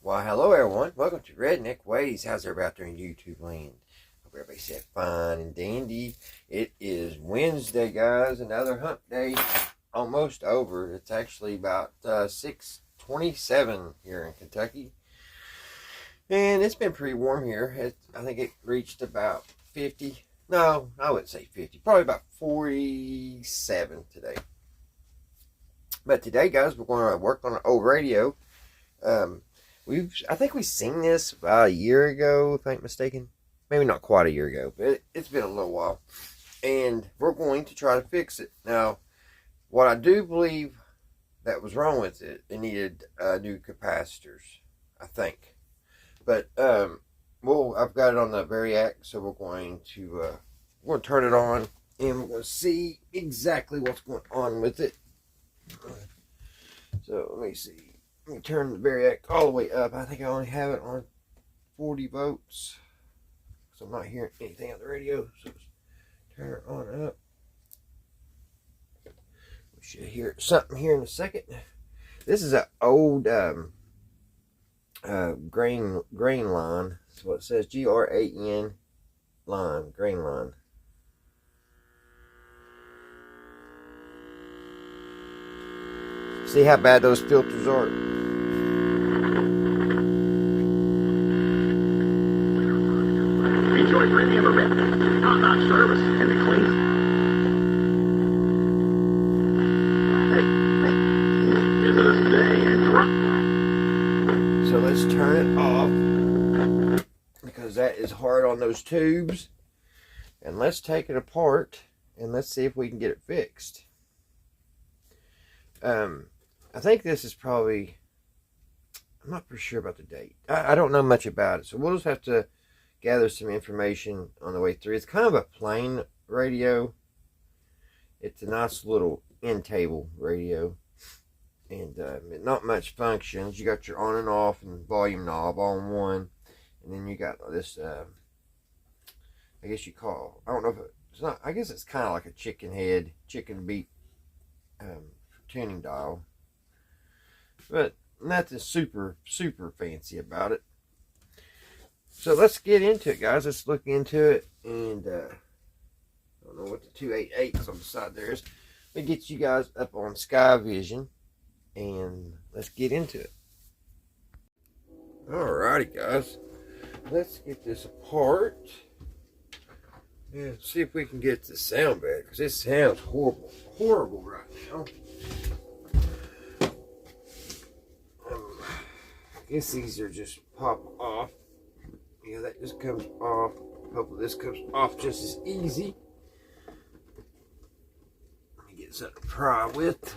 Well, hello everyone. Welcome to Redneck Ways. How's everybody out there in YouTube land? Hope everybody said fine and dandy. It is Wednesday, guys. Another hump day almost over. It's actually about 6:27 here in Kentucky. And it's been pretty warm here. I think it reached about 50. No, I wouldn't say 50. Probably about 47 today. But today, guys, we're going to work on an old radio. I think we've seen this about a year ago, if I ain't mistaken. Maybe not quite a year ago, but it's been a little while. And we're going to try to fix it. Now, what I do believe that was wrong with it, it needed new capacitors, I think. But, I've got it on the Variac, so we're going to turn it on, and we're going to see exactly what's going on with it. So, let me see. Let me turn the Variac all the way up. I think I only have it on 40 volts. So I'm not hearing anything on the radio. So let's turn it on up. We should hear something here in a second. This is an old grain line. That's what it says. GRAN line. Grain line. See how bad those filters are? Enjoy premium Redneck, top-notch service, and the clean. Hey, visit us today and drop. So let's turn it off because that is hard on those tubes. And let's take it apart and let's see if we can get it fixed. I think this is probably, I'm not for sure about the date. I don't know much about it, so we'll just have to gather some information on the way through. It's kind of a plain radio. It's a nice little end table radio, and not much functions. You got your on and off and volume knob all in one, and then you got this I guess you call, I don't know if it's not, I guess it's kind of like a chicken beat tuning dial, but nothing super fancy about it. So let's get into it, guys. Let's look into it. And I don't know what the 288 is on the side there is. Let me get you guys up on Sky Vision, and let's get into it. Alrighty, guys. Let's get this apart and see if we can get the sound better, because this sounds horrible right now. I guess these are just pop off. Yeah, that just comes off. Hopefully this comes off just as easy. Let me get something to pry with.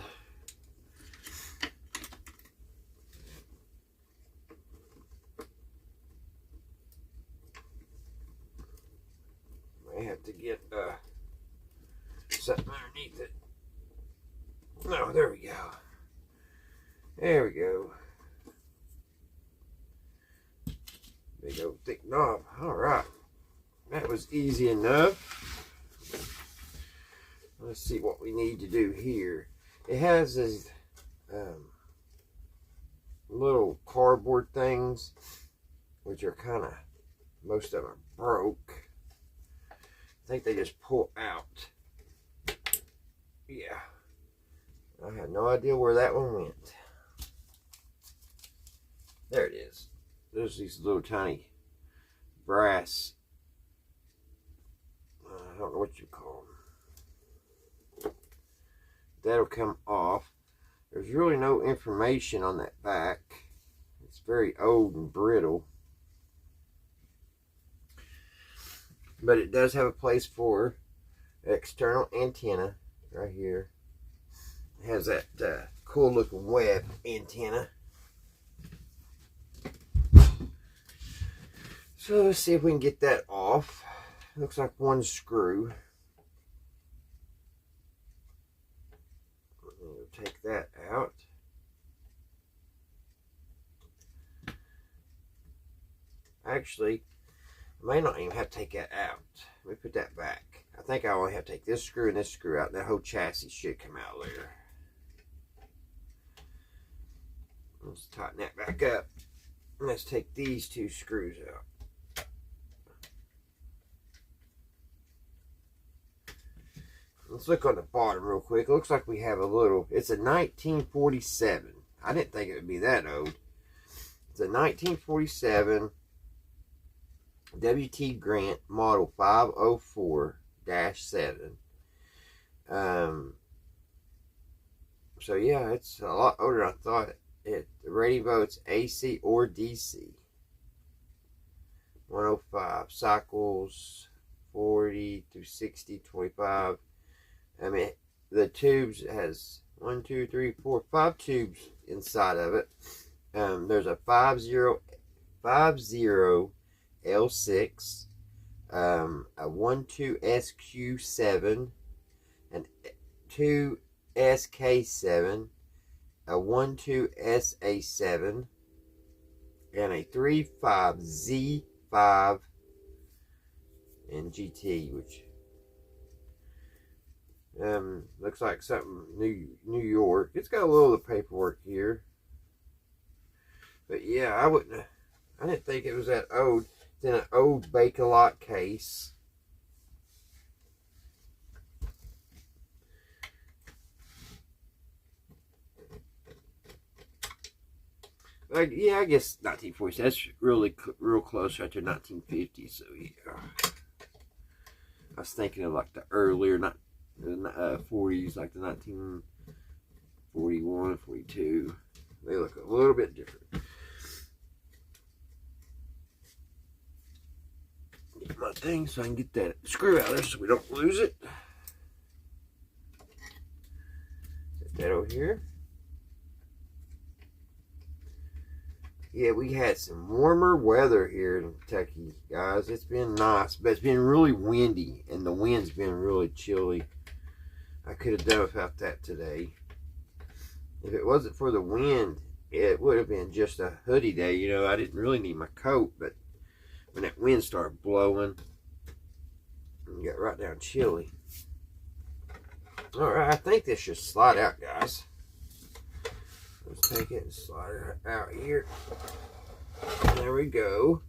May have to get something underneath it. No, there we go. There we go. Big old thick knob. Alright. That was easy enough. Let's see what we need to do here. It has these little cardboard things, which are kind of, most of them broke. I think they just pull out. Yeah. I had no idea where that one went. There it is. There's these little tiny brass, I don't know what you call them. That'll come off. There's really no information on that back. It's very old and brittle. But it does have a place for external antenna right here. It has that cool looking web antenna. So let's see if we can get that off. Looks like one screw. We'll take that out. Actually, I may not even have to take that out. Let me put that back. I think I only have to take this screw and this screw out. That whole chassis should come out later. Let's tighten that back up. Let's take these two screws out. Let's look on the bottom real quick. It looks like we have a little, it's a 1947. I didn't think it would be that old. It's a 1947 W.T. Grant model 504-7. So yeah, it's a lot older than I thought. The rating votes AC or DC. 105 cycles, 40 to 60, 25. I mean, the tubes has 1, 2, 3, 4, 5 tubes inside of it. There's a 50 L6, a 12 SQ7, an 2 SK7, a 12 SA7, and a 35 Z5 and GT, which looks like something New York. It's got a little of the paperwork here, but yeah, I didn't think it was that old. It's in an old Bakelot case. Yeah, I guess 1940s. That's really real close right to 1950. So yeah, I was thinking of like the earlier 40s, like the 1941, 42. They look a little bit different. Get my thing so I can get that screw out of there so we don't lose it. Set that over here. Yeah, we had some warmer weather here in Kentucky, guys. It's been nice, but it's been really windy, and the wind's been really chilly. I could have done without that today. If it wasn't for the wind, it would have been just a hoodie day. You know, I didn't really need my coat, but when that wind started blowing, it got right down chilly. All right, I think this should slide out, guys. Let's take it and slide it out here. There we go.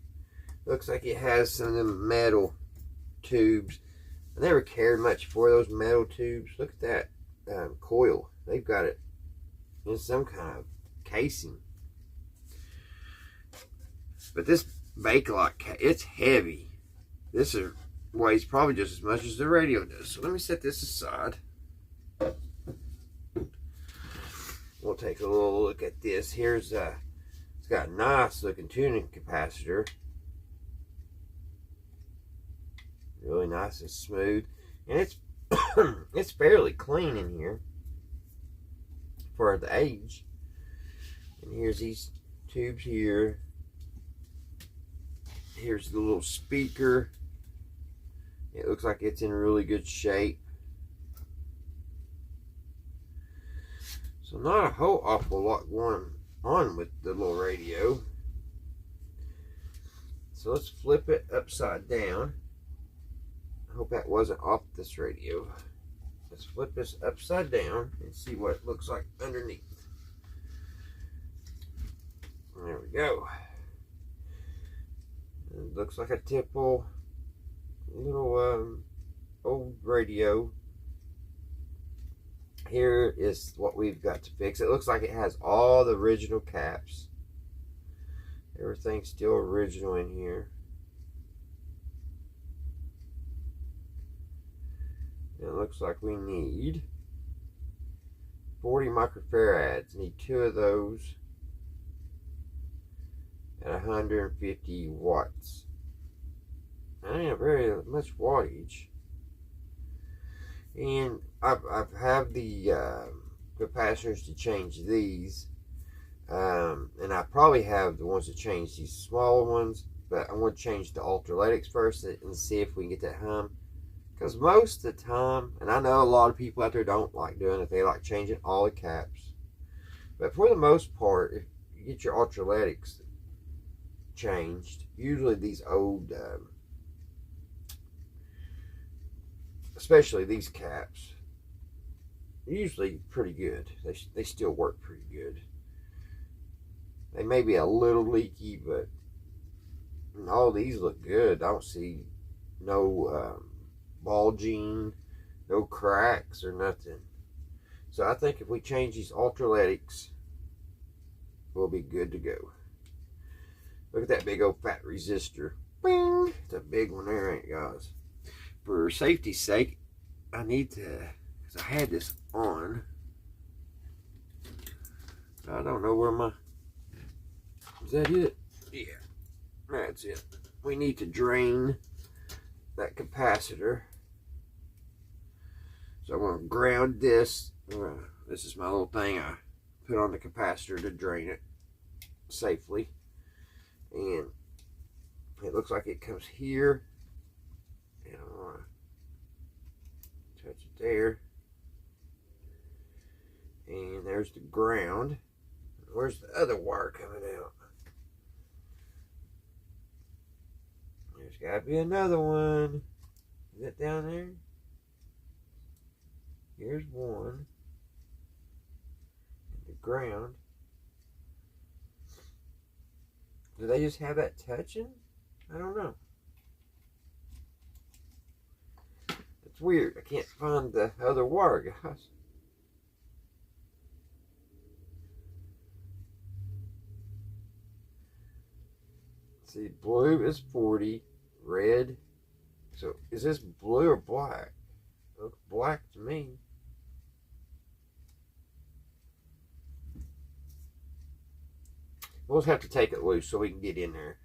Looks like it has some of them metal tubes. I never cared much for those metal tubes. Look at that coil. They've got it in some kind of casing. But this Bakelot, it's heavy. This weighs probably just as much as the radio does. So let me set this aside. We'll take a little look at this. Here's it's got a nice looking tuning capacitor. Really nice and smooth. And it's it's fairly clean in here for the age. And here's these tubes here. Here's the little speaker. It looks like it's in really good shape. So not a whole awful lot going on with the little radio. So let's flip it upside down. I hope that wasn't off this radio. Let's flip this upside down and see what it looks like underneath. There we go. It looks like a typical little old radio. Here is what we've got to fix. It looks like it has all the original caps. Everything's still original in here. And it looks like we need 40 microfarads. Need 2 of those at 150 watts. That ain't very much wattage. And I have the capacitors to change these. And I probably have the ones to change these smaller ones. But I want to change the ultraletics first and see if we can get that hum. Because most of the time, and I know a lot of people out there don't like doing it. They like changing all the caps. But for the most part, if you get your ultraletics changed, usually these old... especially these caps, usually pretty good. They still work pretty good. They may be a little leaky, but all these look good. I don't see no bulging, no cracks or nothing. So I think if we change these ultraletics, we'll be good to go. Look at that big old fat resistor. Bing! It's a big one there, ain't it, guys? For safety's sake, I need to, because I had this on. I don't know where my, is that it? Yeah, that's it. We need to drain that capacitor. So I'm going to ground this. This is my little thing I put on the capacitor to drain it safely. And it looks like it comes here. And I'm going to touch it there. And there's the ground. Where's the other wire coming out? There's got to be another one. Is it down there? Here's one. And the ground. Do they just have that touching? I don't know. It's weird. I can't find the other wire, guys. See, blue is 40, red. So is this blue or black? It looks black to me. We'll just have to take it loose so we can get in there.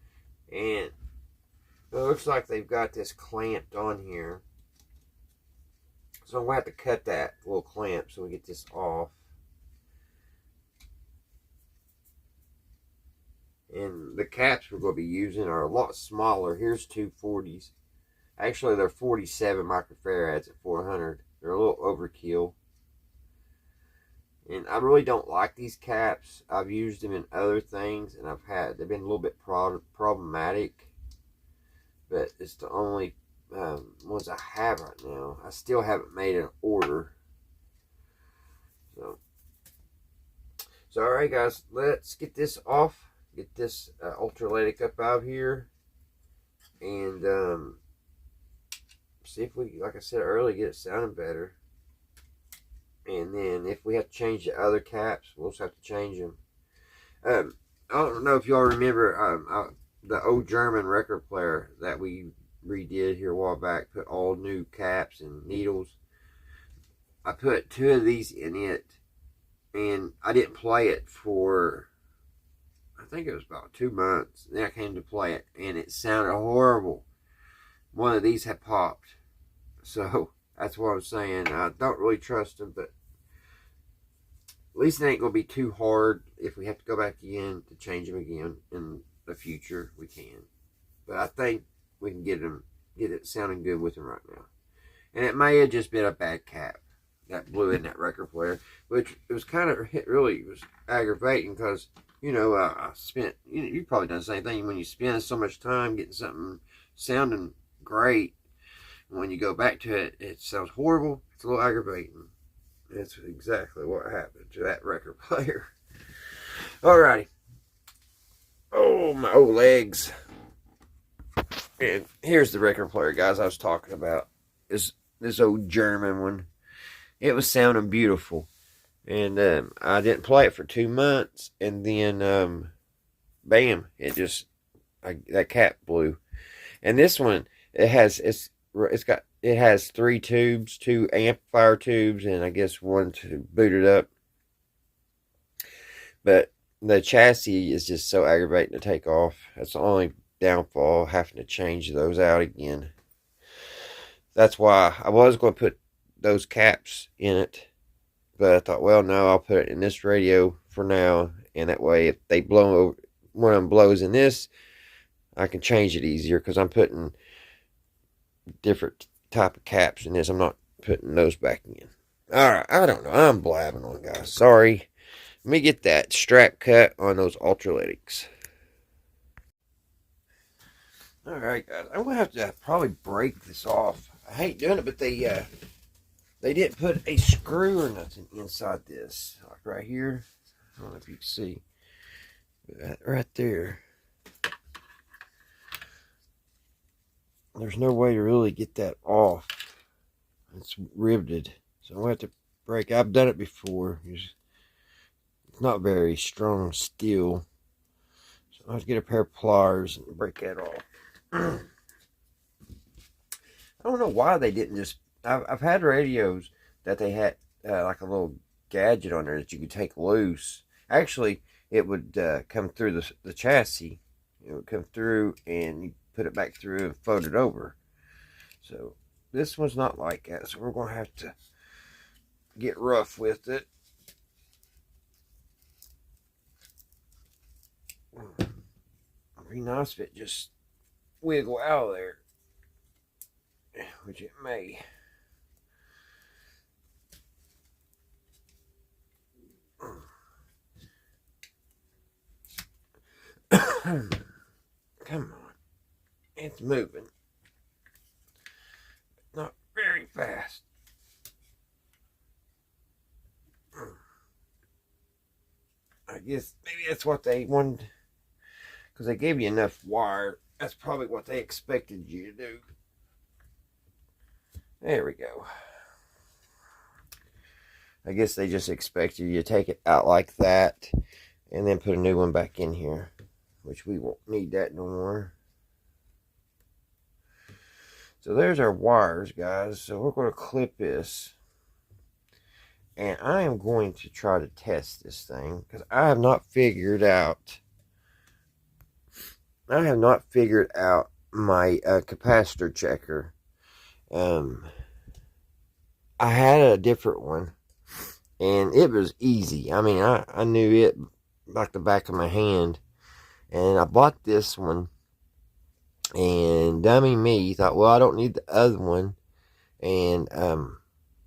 And it looks like they've got this clamped on here. So I'm going to have to cut that little clamp so we get this off. And the caps we're going to be using are a lot smaller. Here's two 40s. Actually, they're 47 microfarads at 400. They're a little overkill. And I really don't like these caps. I've used them in other things, and they've been a little bit problematic. But it's the only ones I have right now. I still haven't made an order. So all right, guys, let's get this off. Get this ultraletic up out of here, and see if we, like I said earlier, get it sounding better. And then if we have to change the other caps, we'll just have to change them. I don't know if y'all remember the old German record player that we redid here a while back, put all new caps and needles. I put 2 of these in it, and I didn't play it for, I think it was about 2 months. Then I came to play it, and it sounded horrible. One of these had popped. So that's what I'm saying. I don't really trust them, but at least it ain't going to be too hard. If we have to go back again to change them again in the future, we can. But I think we can get it sounding good with them right now. And it may have just been a bad cap that blew in that record player, which it was kind of, it really was aggravating because, you know, I spent, you've probably done the same thing when you spend so much time getting something sounding great. When you go back to it, it sounds horrible. It's a little aggravating. That's exactly what happened to that record player. Alrighty. Oh, my old legs. And here's the record player, guys, I was talking about. This old German one. It was sounding beautiful. And I didn't play it for 2 months. And then, bam, that cap blew. And this one, it has 3 tubes, 2 amplifier tubes, and I guess 1 to boot it up. But the chassis is just so aggravating to take off. That's the only downfall, having to change those out again. That's why I was going to put those caps in it, but I thought, well, no, I'll put it in this radio for now, and that way if they blow over, one of them blows in this, I can change it easier, because I'm putting different type of caps in this. I'm not putting those back in. Alright, I don't know. I'm blabbing on, guys. Sorry. Let me get that strap cut on those ultraletics. Alright, guys. I'm going to have to probably break this off. I hate doing it, but they didn't put a screw or nothing inside this. Like right here. I don't know if you can see. right there. There's no way to really get that off. It's riveted. So I'm going to have to break. I've done it before. It's not very strong steel. So I'll have to get a pair of pliers and break that off. I don't know why they didn't just... I've had radios that they had like a little gadget on there that you could take loose. Actually, it would come through the chassis. It would come through and you put it back through and fold it over. So this one's not like that. So we're going to have to get rough with it. It'd be nice if it just wiggle out of there, which it may. Come on. It's moving. Not very fast. I guess maybe that's what they wanted, because they gave you enough wire. That's probably what they expected you to do. There we go. I guess they just expected you to take it out like that and then put a new one back in here, which we won't need that no more. So there's our wires, guys. So we're going to clip this. And I am going to try to test this thing, because I have not figured out my capacitor checker. I had a different one, and it was easy. I mean, I knew it like the back of my hand. And I bought this one, and dummy me thought, well, I don't need the other one. And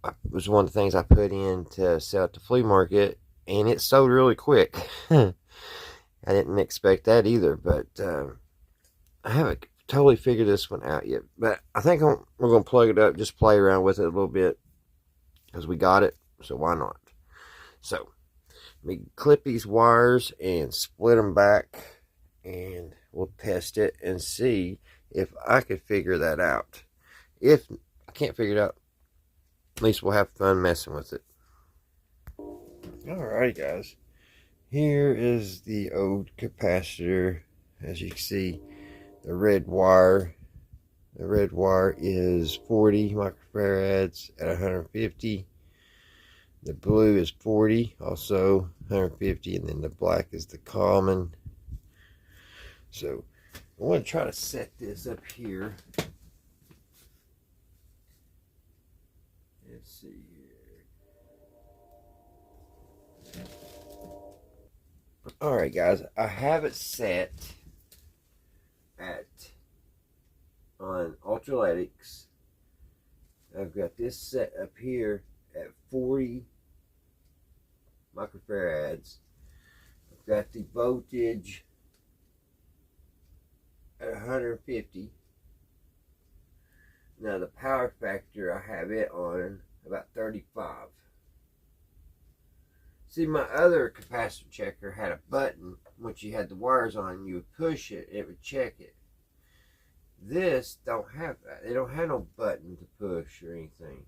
it was one of the things I put in to sell at the flea market, and it sold really quick. I didn't expect that either, but I haven't totally figured this one out yet. But I think we're going to plug it up, just play around with it a little bit, because we got it, so why not? So, let me clip these wires and split them back, and we'll test it and see if I could figure that out. If I can't figure it out, at least we'll have fun messing with it. Alright, guys. Here is the old capacitor. As you can see, the red wire. The red wire is 40 microfarads at 150. The blue is 40, also 150, and then the black is the common. So I want to try to set this up here. Let's see here. Alright, guys, I have it set on Ultralytics. I've got this set up here at 40 microfarads. I've got the voltage at 150. Now the power factor, I have it on about 35. See, my other capacitor checker had a button. Once you had the wires on, you would push it, it would check it. This don't have that. They don't have no button to push or anything.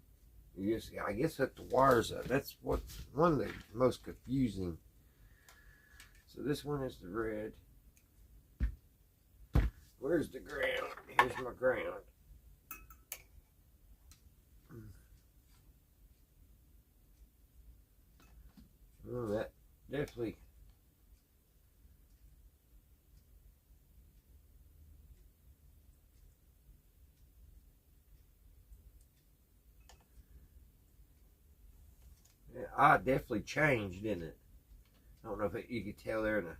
You just, I guess, set the wires up. That's what's one of the most confusing. So this one is the red. Where's the ground? Here's my ground. Oh, that definitely. Yeah, I definitely changed, didn't it? I don't know if you could tell there in the.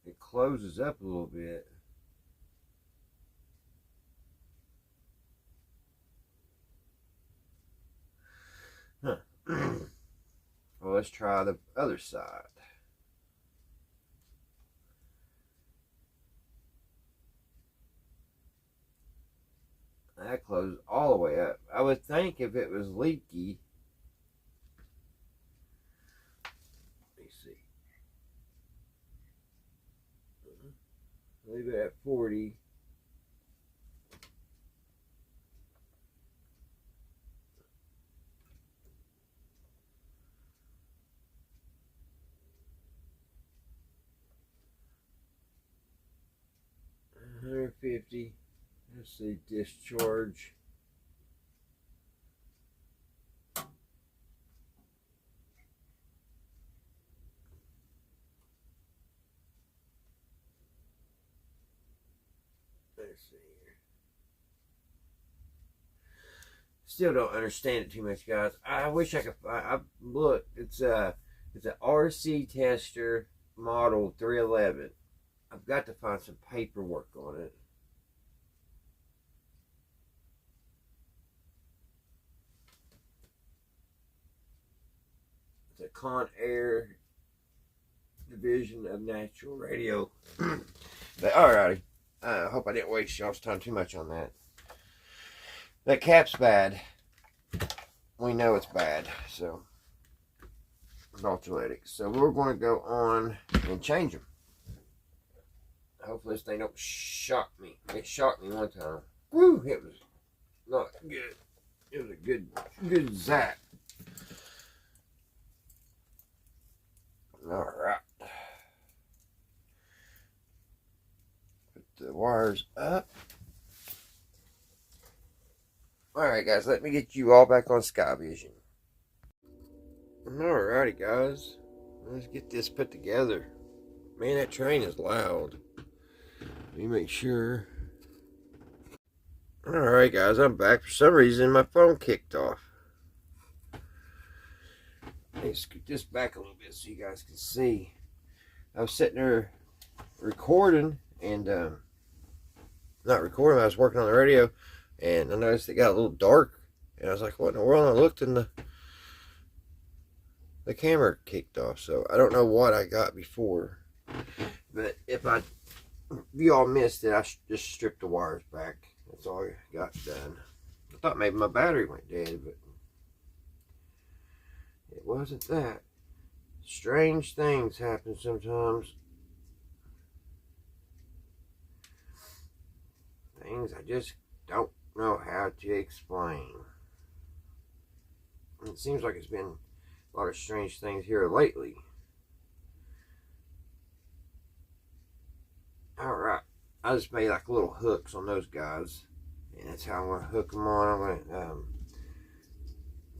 It closes up a little bit. Huh. Well, let's try the other side. That closed all the way up. I would think if it was leaky. Let me see. Leave it at 40. $150. Let's see, discharge. Let's see here. Still don't understand it too much, guys. I wish I could. I look. It's a RC tester model 311. I've got to find some paperwork on it. It's a Con Air division of Natural Radio. But alrighty. I hope I didn't waste y'all's time too much on that. That cap's bad. We know it's bad. So, Ultraletics. So we're going to go on and change them. Hopefully this thing don't shock me. It shocked me one time. Woo! It was not good. It was a good zap. Alright. Put the wires up. Alright guys, let me get you all back on Sky Vision. Alrighty guys. Let's get this put together. Man, that train is loud. Let me make sure. Alright guys, I'm back. For some reason my phone kicked off. Let me scoot this back a little bit so you guys can see. I was sitting there recording and not recording, I was working on the radio and I noticed it got a little dark and I was like, what in the world? And I looked and the camera kicked off. So I don't know what I got before. But if you all missed it, I just stripped the wires back. That's all I got done. I thought maybe my battery went dead, but it wasn't that. Strange things happen sometimes. Things I just don't know how to explain. It seems like it's been a lot of strange things here lately. Alright, I just made like little hooks on those guys, and that's how I'm going to hook them on. I'm going to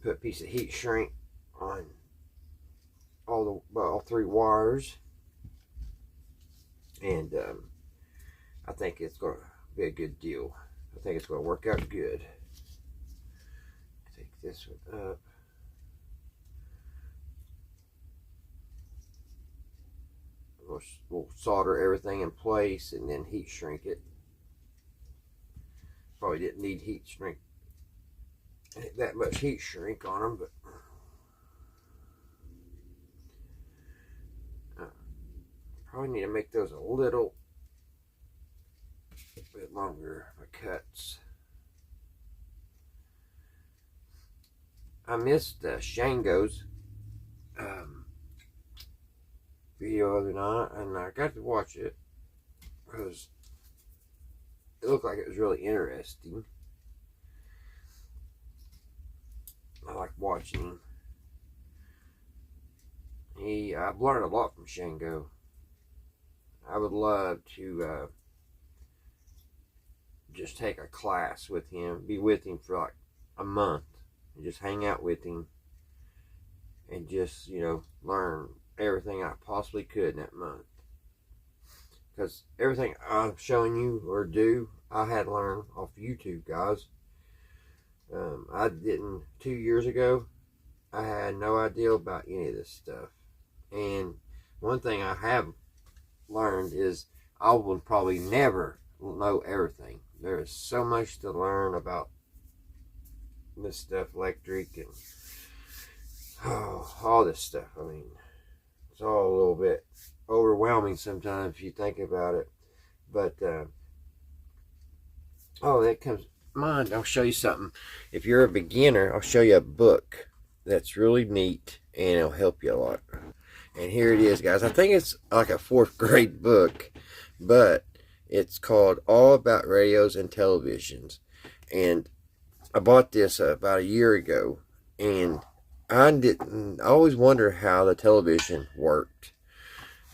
put a piece of heat shrink on all three wires, and I think it's going to be a good deal. I think it's going to work out good. Take this one up. We'll solder everything in place and then heat shrink it. Probably didn't need heat shrink, that much heat shrink on them, but probably need to make those a little bit longer for cuts. I missed Shango's video the other night, and I got to watch it because it looked like it was really interesting. I like watching him. I've learned a lot from Shango. I would love to just take a class with him, be with him for like a month, and just hang out with him, and just, you know, learn everything I possibly could in that month. Because everything I'm showing you or do, I had learned off YouTube, guys. I didn't, 2 years ago, I had no idea about any of this stuff. And one thing I have learned is I will probably never know everything. There is so much to learn about this stuff, electric and all this stuff. I mean, it's all a little bit overwhelming sometimes if you think about it. But oh, that comes mind, I'll show you something. If you're a beginner, I'll show you a book that's really neat and it'll help you a lot. And here it is, guys. I think it's like a 4th grade book, but it's called All About Radios and Televisions. And I bought this about a year ago, and I always wonder how the television worked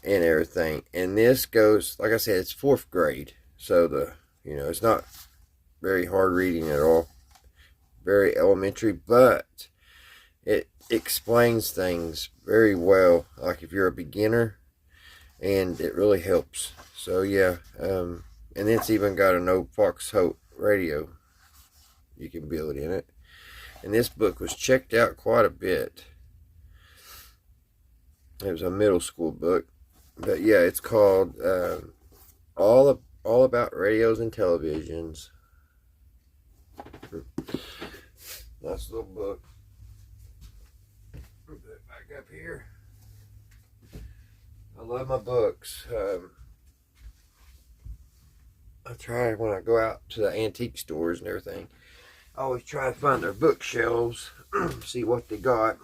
and everything. And this goes, like I said, it's 4th grade, so it's not very hard reading at all, very elementary, but it explains things very well, like if you're a beginner, and it really helps. So yeah, and it's even got an old Foxhote radio you can build in it. And this book was checked out quite a bit. It was a middle school book, but yeah, it's called All About Radios and Televisions. Nice little book. Put that back up here. I love my books. I try when I go out to the antique stores and everything. I always try to find their bookshelves, see what they got.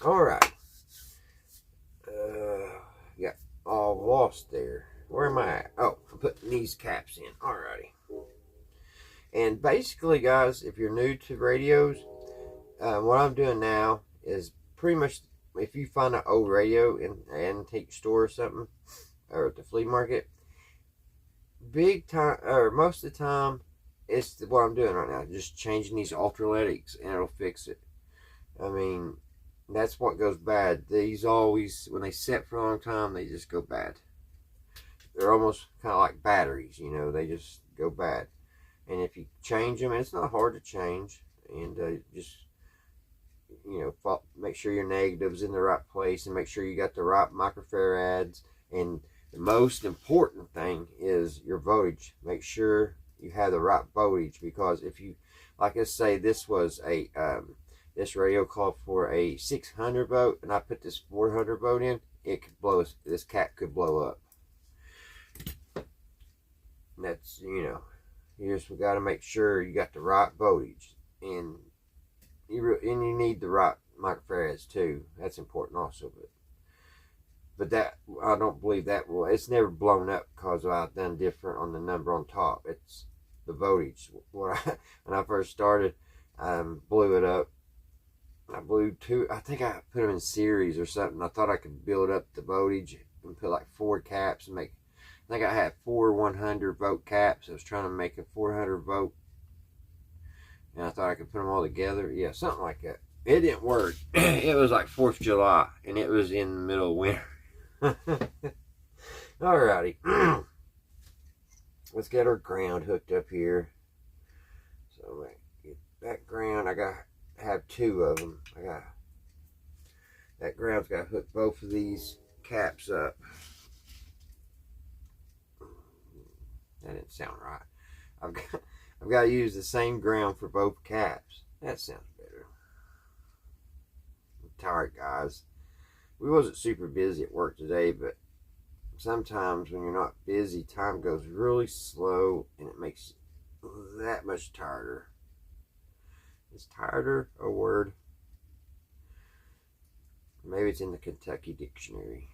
All right. Got all lost there. Where am I at? Oh, I'm putting these caps in. Alrighty. And basically, guys, if you're new to radios, what I'm doing now is pretty much, if you find an old radio in an antique store or something, or at the flea market, big time, or most of the time, it's what I'm doing right now, just changing these ultraletics, and it'll fix it. I mean, that's what goes bad. These always, when they set for a long time, they just go bad. They're almost kind of like batteries, they just go bad. And if you change them, and it's not hard to change, and just, make sure your negative's in the right place, and make sure you got the right microfarads. And the most important thing is your voltage. Make sure you have the right voltage, because if you, like, let's say this was a this radio called for a 600 volt, and I put this 400 volt in, it could blow. This cap could blow up. And that's, you just got to make sure you got the right voltage, and you need the right microfarads too. That's important also. But that, I don't believe that will. It's never blown up because I've done different on the number on top. It's the voltage. When I first started, blew it up. I blew two. I think I put them in series or something. I thought I could build up the voltage and put like 4 caps and make. I think I had 4 100 volt caps. I was trying to make a 400 volt, and I thought I could put them all together. Yeah, something like that. It didn't work. It was like 4th of July, and it was in the middle of winter. Alrighty. Let's get our ground hooked up here. So get that ground. I got to have 2 of them. That ground's got to hook both of these caps up. That didn't sound right. I've got to use the same ground for both caps. That sounds better. I'm tired, guys. We wasn't super busy at work today, but sometimes when you're not busy, time goes really slow, and it makes you that much tireder. Is tireder a word? Maybe it's in the Kentucky dictionary.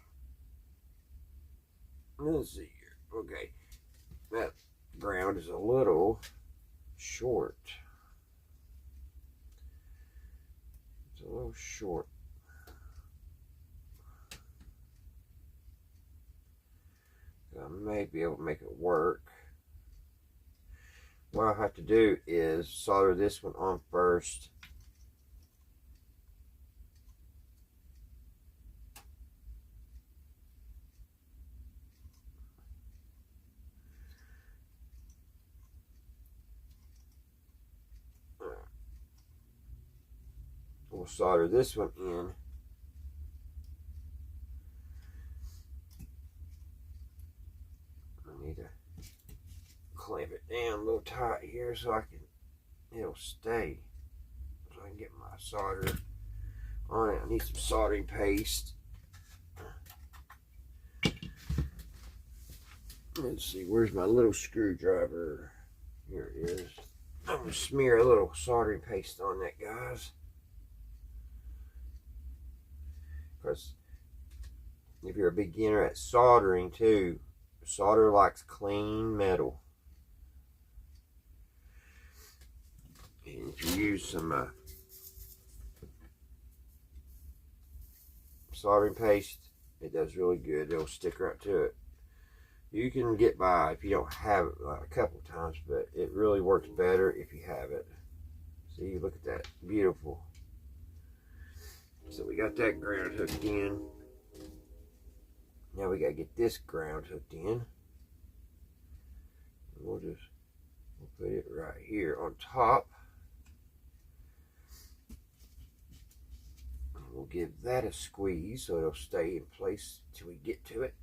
Let's see here. Okay. That ground is a little short. It's a little short. I may be able to make it work. What I'll have to do is solder this one on first. We'll solder this one in. I need to clamp it down a little tight here so it'll stay. So I can get my solder on it. I need some soldering paste. Let's see, where's my little screwdriver? Here it is. I'm going to smear a little soldering paste on that, guys. Because if you're a beginner at soldering too, solder likes clean metal. And if you use some soldering paste, it does really good. It'll stick right to it. You can get by if you don't have it a couple times, but it really works better if you have it. See, look at that. Beautiful. So we got that ground hooked in. Now we got to get this ground hooked in. We'll put it right here on top. We'll give that a squeeze so it'll stay in place till we get to it.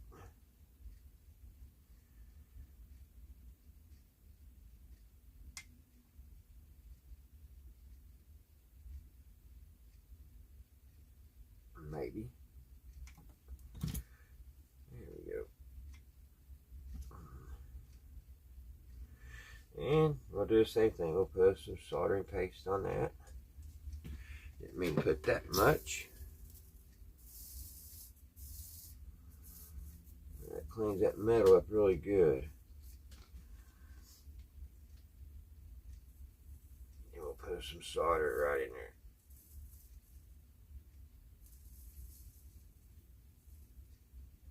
Maybe. There we go. And we'll do the same thing. We'll put some soldering paste on that. Didn't mean to put that much. That cleans that metal up really good. And we'll put some solder right in there.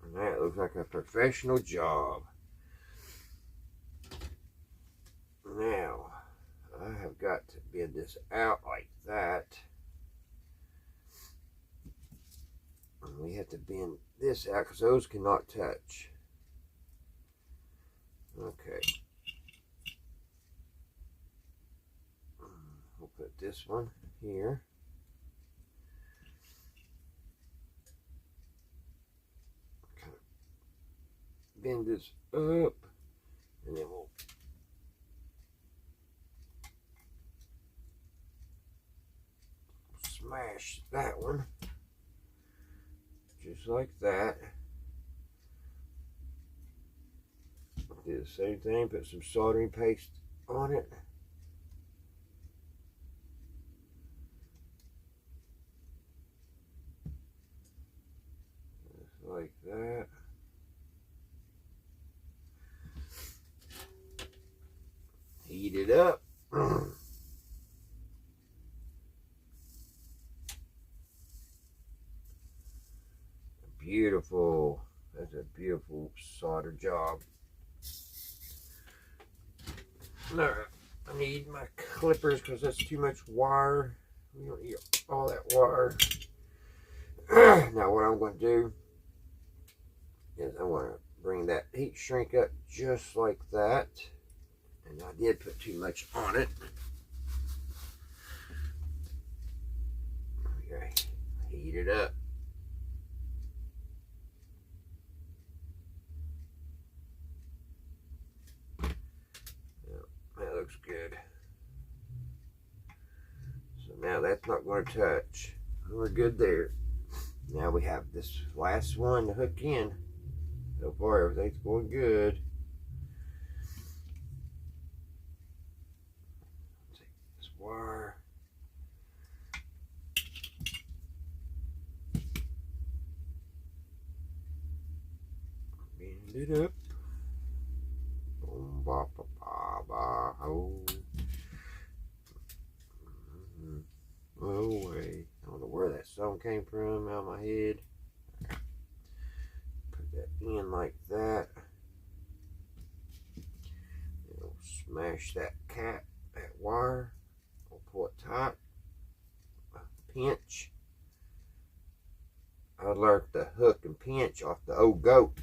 And that looks like a professional job. Now, I have got to bend this out like that. And we have to bend this out because those cannot touch. Okay. We'll put this one here. Kind of bend this up, and then we'll smash that one. Just like that. Do the same thing, put some soldering paste on it. Just like that. Heat it up. Beautiful. That's a beautiful solder job. Alright, I need my clippers because that's too much wire. We don't need all that wire. Now what I'm going to do is I'm going to bring that heat shrink up just like that. And I did put too much on it. Okay, heat it up. That looks good. So now that's not going to touch. We're good there. Now we have this last one to hook in. So far everything's going good. Take this wire. Bend it up. Boom, ba, ba, ba, ba, oh. Oh, wait. I don't know where that song came from out of my head. Put that in like that. And we'll smash that wire. We'll pull it tight. Pinch. I learned to hook and pinch off the old goat.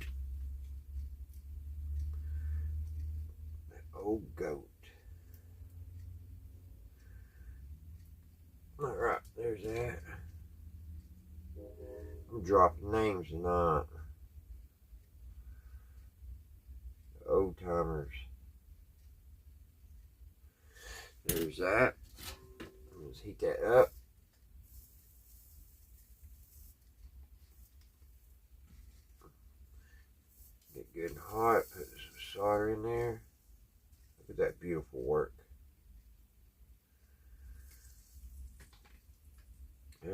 Old goat. Alright, there's that. I'm dropping names tonight. Old timers. There's that. Let's heat that up. Get good and hot. Put some solder in there. Look at that beautiful work.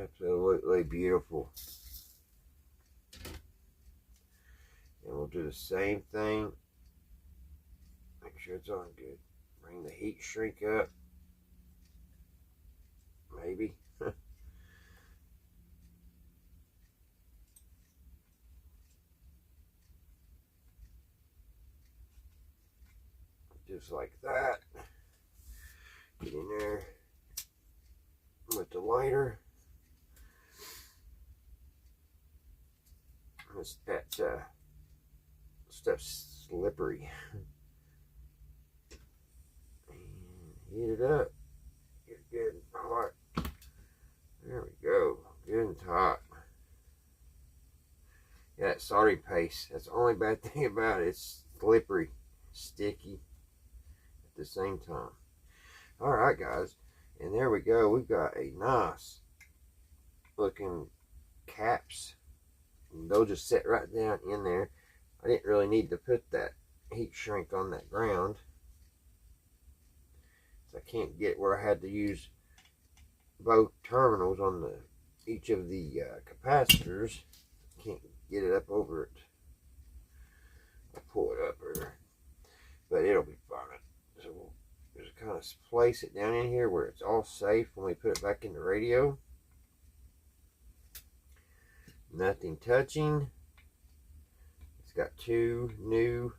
Absolutely beautiful. And we'll do the same thing. Make sure it's on good. Bring the heat shrink up. Maybe. Just like that. Get in there with the lighter. That stuff's slippery. And heat it up. Get good and hot. There we go. Good and hot. Yeah, that soldering paste. That's the only bad thing about it. It's slippery, sticky at the same time. Alright guys. And there we go. We've got a nice looking caps. And they'll just sit right down in there. I didn't really need to put that heat shrink on that ground. So I can't get where I had to use both terminals on each of the capacitors. Can't get it up over it. I'll pull it up here. But it'll be fine. So we'll just kind of place it down in here where it's all safe when we put it back in the radio. Nothing touching. It's got 2 new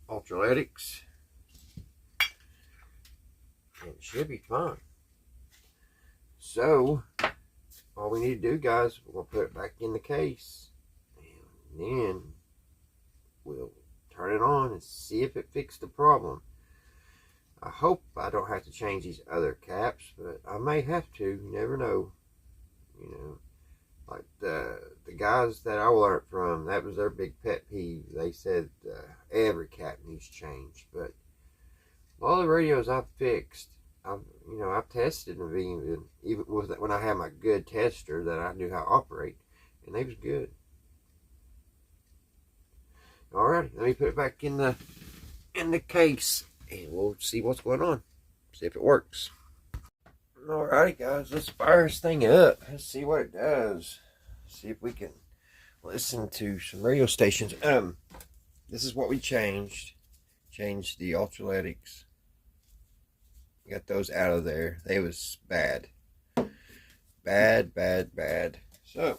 ultraletics. And it should be fine. So, all we need to do, guys, we're going to put it back in the case. And then we'll turn it on and see if it fixed the problem. I hope I don't have to change these other caps, but I may have to. You never know. You know. Like the guys that I learned from, that was their big pet peeve. They said every cap needs changed. But all the radios I've fixed, I've tested them even with when I had my good tester that I knew how to operate, and they was good. Alright, let me put it back in the case, and we'll see what's going on. See if it works. Alrighty guys, let's fire this thing up. Let's see what it does. See if we can listen to some radio stations. This is what we changed. Changed the ultraletics. Got those out of there. They was bad. Bad. So,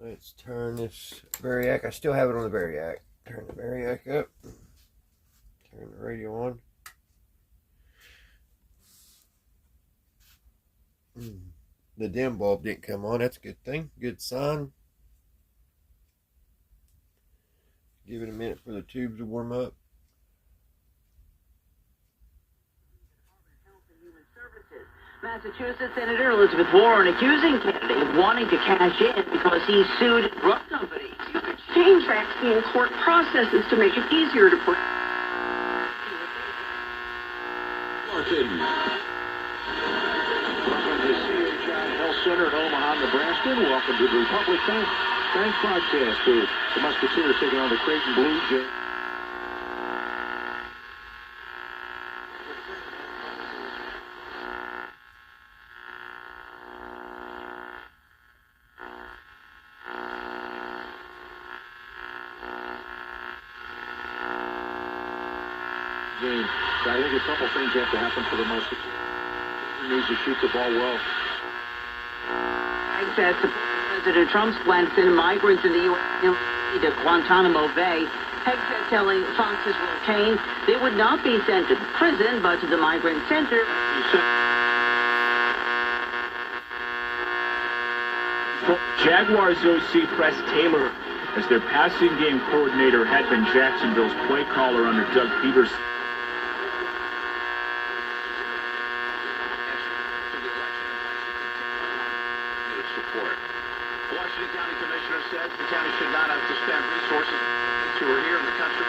let's turn this variac. I still have it on the variac. Turn the variac up. Turn the radio on. The dim bulb didn't come on. That's a good thing. Good sign. Give it a minute for the tubes to warm up. Massachusetts Senator Elizabeth Warren accusing candidate of wanting to cash in because he sued drug companies. You could change vaccine court processes to make it easier to put. Center in Omaha, Nebraska, and welcome to the Republic Bank broadcast. The Musketeers taking on the Creighton Blue Jays. Game. So I think a couple things have to happen for the Musketeers. He needs to shoot the ball well. Says President Trump's plan to send migrants in the U.S. to Guantanamo Bay. Peg said telling Fox's Will Kane they would not be sent to prison, but to the migrant center. Jaguars OC Press Taylor as their passing game coordinator had been Jacksonville's play caller under Doug Peterson. Washington County Commissioner says the county should not have to spend resources who are here in the country.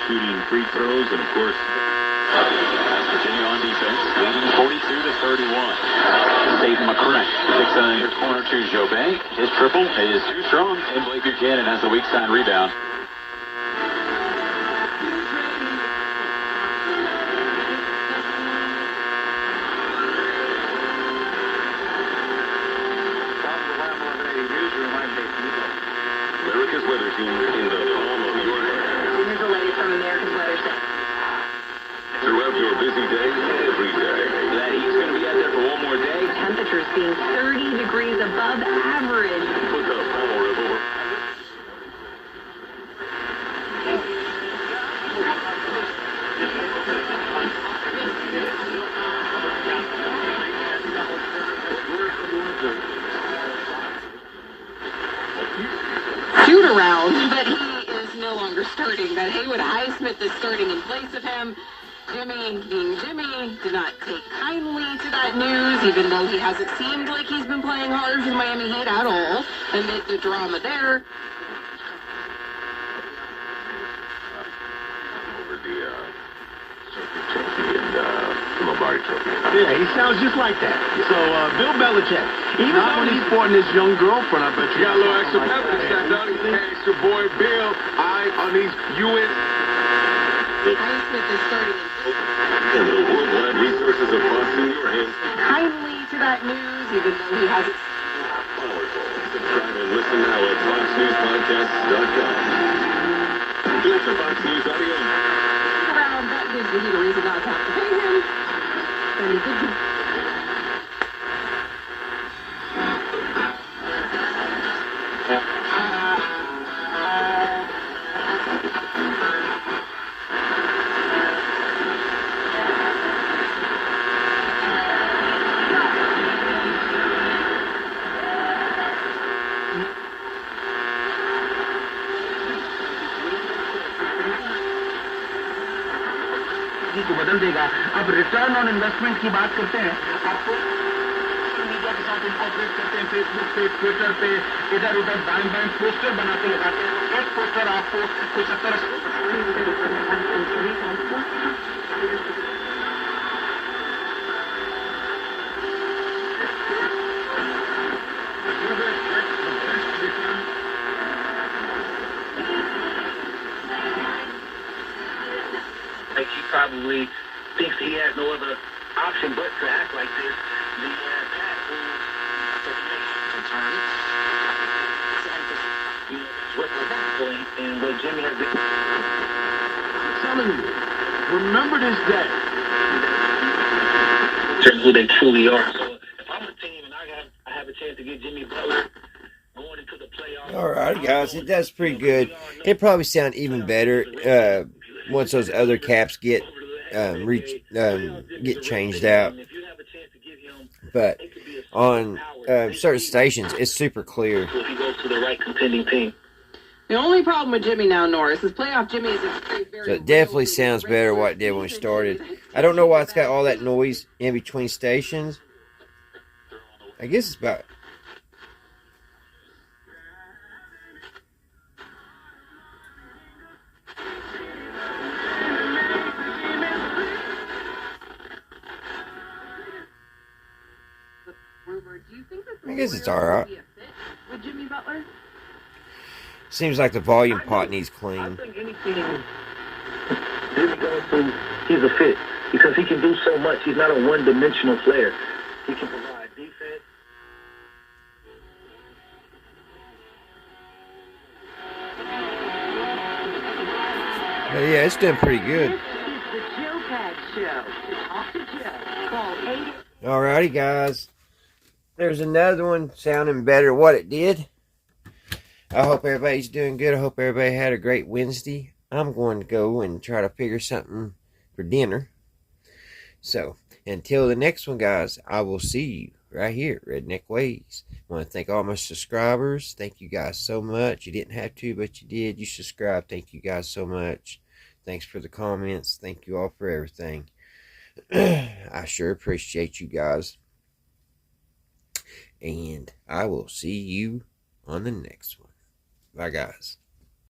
shooting free throws, and of course, Virginia on defense, leading 42-31. Dayton McCray kicks on your corner to Jobay. His triple is too strong, and Blake Buchanan has the weak side rebound. America's weather team in the palm of your hand. Here's the latest from America's Weather Center. Throughout your busy day, every day. That heat's going to be out there for one more day. Temperatures being 30 degrees above average. Put the power of over. Shoot around, but he is no longer starting. That Haywood Highsmith is starting in place of him. Jimmy, being Jimmy, did not take kindly to that news, even though he hasn't seemed like he's been playing hard for the Miami Heat at all, amid the drama there. Over the trophy and Lombardi trophy. Yeah, he sounds just like that. So, Bill Belichick, even though he's sporting his young girlfriend, I bet you Got a little extra pepper, don't he? It's your boy Bill. On these UN. Highsmith is starting And the worldwide resources of Boston, your hands. kindly to that news, even though he hasn't. Powerful. Subscribe and listen now at FoxNewsPodcasts.com. Click the Fox News audio. Around, that gives the Heat a reason not to have to pay him. And he did. को बदल देगा। अब return on investment की बात करते हैं, आपको media के साथ इंकॉर्पोरेट करते हैं, फेसबुक पे, ट्विटर पे, इधर उधर दाएं बाएं पोस्टर बना के लगाते हैं। एक पोस्टर आपको कुछ 70 like he probably thinks he has no other option but to act like this. The bad moves, what point and what Jimmy has been. I'm telling you, remember this day. Turn who they truly are. So if I'm a team and I have a chance to get Jimmy Butler going into the playoffs. All right, guys, it does pretty good. It probably sound even better once those other caps get get changed out. But on certain stations, it's super clear. If he goes to the right contending team. The only problem with Jimmy now, Norris, is playoff Jimmy is very So it definitely sounds better than what it did when we started. I don't know why it's got all that noise in between stations. I guess it's about... I guess it's alright. With Jimmy Butler? Seems like the volume pot needs clean. I think anything Jimmy goes through, he's a fit because he can do so much. He's not a one-dimensional player. He can provide defense. But yeah, it's done pretty good. This is the Joe Pad Show. To talk to Joe, call 8. Alrighty, guys. There's another one sounding better than what it did. I hope everybody's doing good. I hope everybody had a great Wednesday. I'm going to go and try to figure something for dinner. So, until the next one, guys, I will see you right here at Redneck Ways. I want to thank all my subscribers. Thank you guys so much. You didn't have to, but you did. You subscribed. Thank you guys so much. Thanks for the comments. Thank you all for everything. I sure appreciate you guys. And I will see you on the next one. Bye, guys.